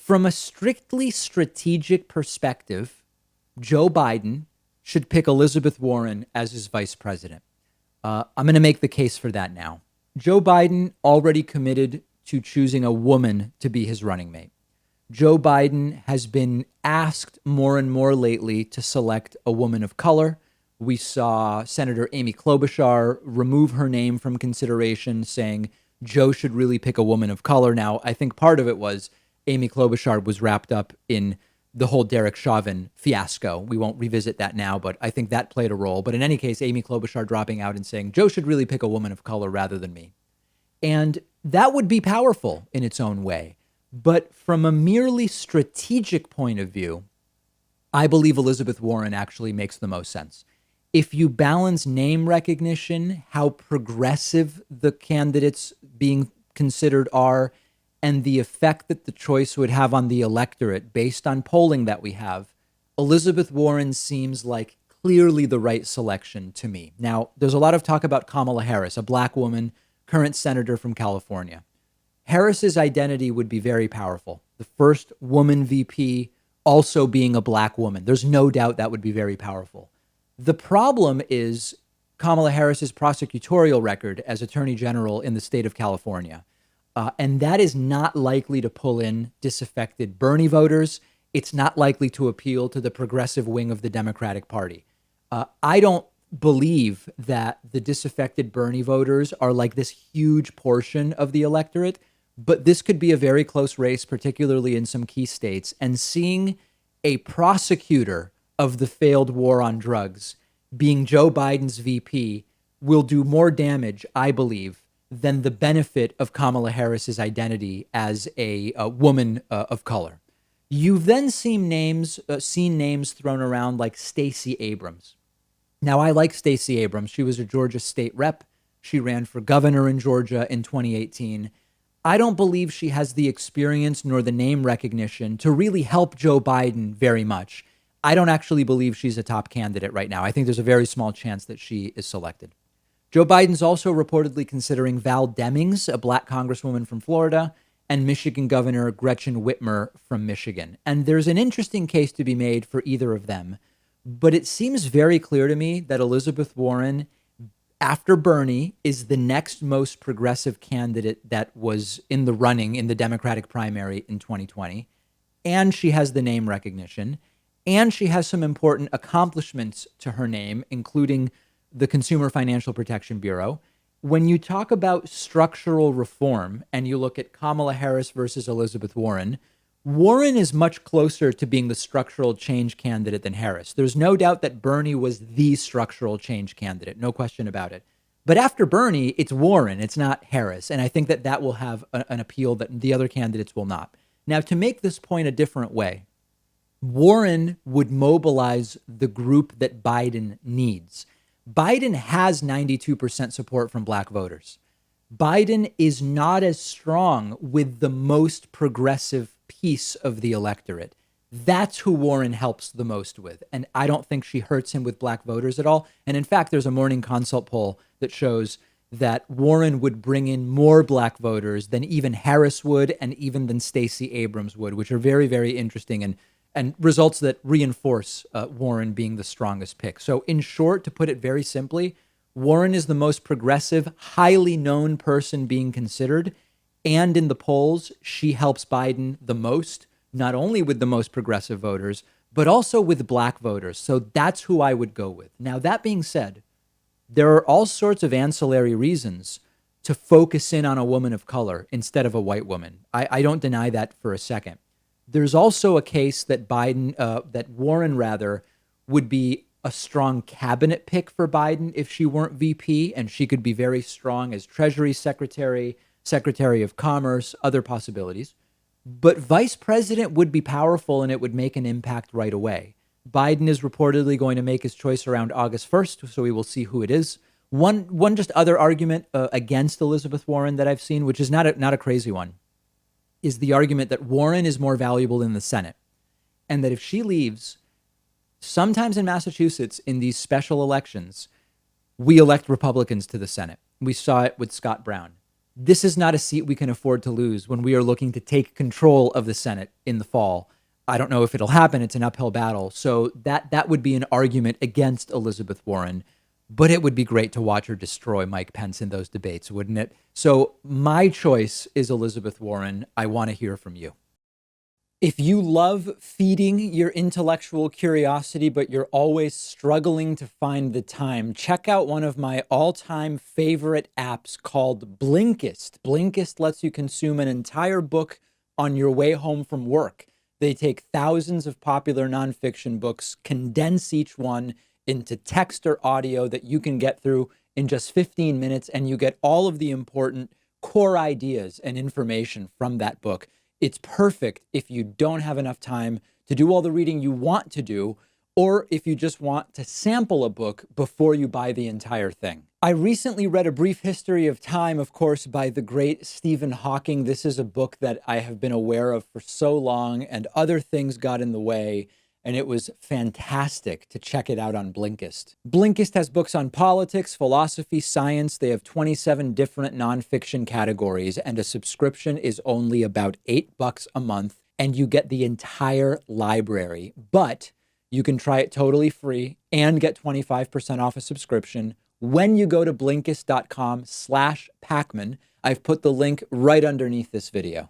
From a strictly strategic perspective, Joe Biden should pick Elizabeth Warren as his vice president. I'm going to make the case for that now. Joe Biden already committed to choosing a woman to be his running mate. Joe Biden has been asked more and more lately to select a woman of color. We saw Senator Amy Klobuchar remove her name from consideration, saying Joe should really pick a woman of color. Now, I think part of it was Amy Klobuchar was wrapped up in the whole Derek Chauvin fiasco. We won't revisit that now, but I think that played a role. But in any case, Amy Klobuchar dropping out and saying Joe should really pick a woman of color rather than me. And that would be powerful in its own way. But from a merely strategic point of view, I believe Elizabeth Warren actually makes the most sense. If you balance name recognition, how progressive the candidates being considered are, and the effect that the choice would have on the electorate based on polling that we have, Elizabeth Warren seems like clearly the right selection to me. Now, there's a lot of talk about Kamala Harris, a black woman, current senator from California. Harris's identity would be very powerful. The first woman VP also being a black woman. There's no doubt that would be very powerful. The problem is Kamala Harris's prosecutorial record as Attorney General in the state of California. And that is not likely to pull in disaffected Bernie voters. It's not likely to appeal to the progressive wing of the Democratic Party. I don't believe that the disaffected Bernie voters are like this huge portion of the electorate, but this could be a very close race, particularly in some key states. And seeing a prosecutor of the failed war on drugs being Joe Biden's VP will do more damage, I believe, than the benefit of Kamala Harris's identity as a woman of color. You've then seen names thrown around like Stacey Abrams. Now, I like Stacey Abrams. She was a Georgia state rep. She ran for governor in Georgia in 2018. I don't believe she has the experience nor the name recognition to really help Joe Biden very much. I don't actually believe she's a top candidate right now. I think there's a very small chance that she is selected. Joe Biden's also reportedly considering Val Demings, a black congresswoman from Florida, and Michigan Governor Gretchen Whitmer from Michigan. And there's an interesting case to be made for either of them. But it seems very clear to me that Elizabeth Warren, after Bernie, is the next most progressive candidate that was in the running in the Democratic primary in 2020. And she has the name recognition. And she has some important accomplishments to her name, including the Consumer Financial Protection Bureau. When you talk about structural reform and you look at Kamala Harris versus Elizabeth Warren, Warren is much closer to being the structural change candidate than Harris. There's no doubt that Bernie was the structural change candidate, no question about it. But after Bernie, it's Warren, it's not Harris. And I think that that will have an appeal that the other candidates will not. Now, to make this point a different way, Warren would mobilize the group that Biden needs. Biden has 92% support from black voters. Biden is not as strong with the most progressive piece of the electorate. That's who Warren helps the most with. And I don't think she hurts him with black voters at all. And in fact, there's a Morning Consult poll that shows that Warren would bring in more black voters than even Harris would and even than Stacey Abrams would, which are very, very interesting and results that reinforce Warren being the strongest pick. So in short, to put it very simply, Warren is the most progressive, highly known person being considered. And in the polls, she helps Biden the most, not only with the most progressive voters, but also with black voters. So that's who I would go with. Now, that being said, there are all sorts of ancillary reasons to focus in on a woman of color instead of a white woman. I don't deny that for a second. There's also a case that Warren would be a strong cabinet pick for Biden if she weren't VP, and she could be very strong as Treasury Secretary, Secretary of Commerce, other possibilities. But vice president would be powerful and it would make an impact right away. Biden is reportedly going to make his choice around August 1st, so we will see who it is. One just other argument against Elizabeth Warren that I've seen, which is not a crazy one, is the argument that Warren is more valuable in the Senate. And that if she leaves, sometimes in Massachusetts, in these special elections, we elect Republicans to the Senate. We saw it with Scott Brown. This is not a seat we can afford to lose when we are looking to take control of the Senate in the fall. I don't know if it'll happen. It's an uphill battle. So that would be an argument against Elizabeth Warren, but it would be great to watch her destroy Mike Pence in those debates, wouldn't it? So my choice is Elizabeth Warren. I want to hear from you. If you love feeding your intellectual curiosity, but you're always struggling to find the time, check out one of my all-time favorite apps called Blinkist. Blinkist lets you consume an entire book on your way home from work. They take thousands of popular nonfiction books, condense each one into text or audio that you can get through in just 15 minutes, and you get all of the important core ideas and information from that book. It's perfect if you don't have enough time to do all the reading you want to do, or if you just want to sample a book before you buy the entire thing. I recently read A Brief History of Time, of course, by the great Stephen Hawking. This is a book that I have been aware of for so long, and other things got in the way, and it was fantastic to check it out on Blinkist. Blinkist has books on politics, philosophy, science. They have 27 different nonfiction categories, and a subscription is only about $8 a month, and you get the entire library. But you can try it totally free and get 25% off a subscription when you go to Blinkist.com/Pakman. I've put the link right underneath this video.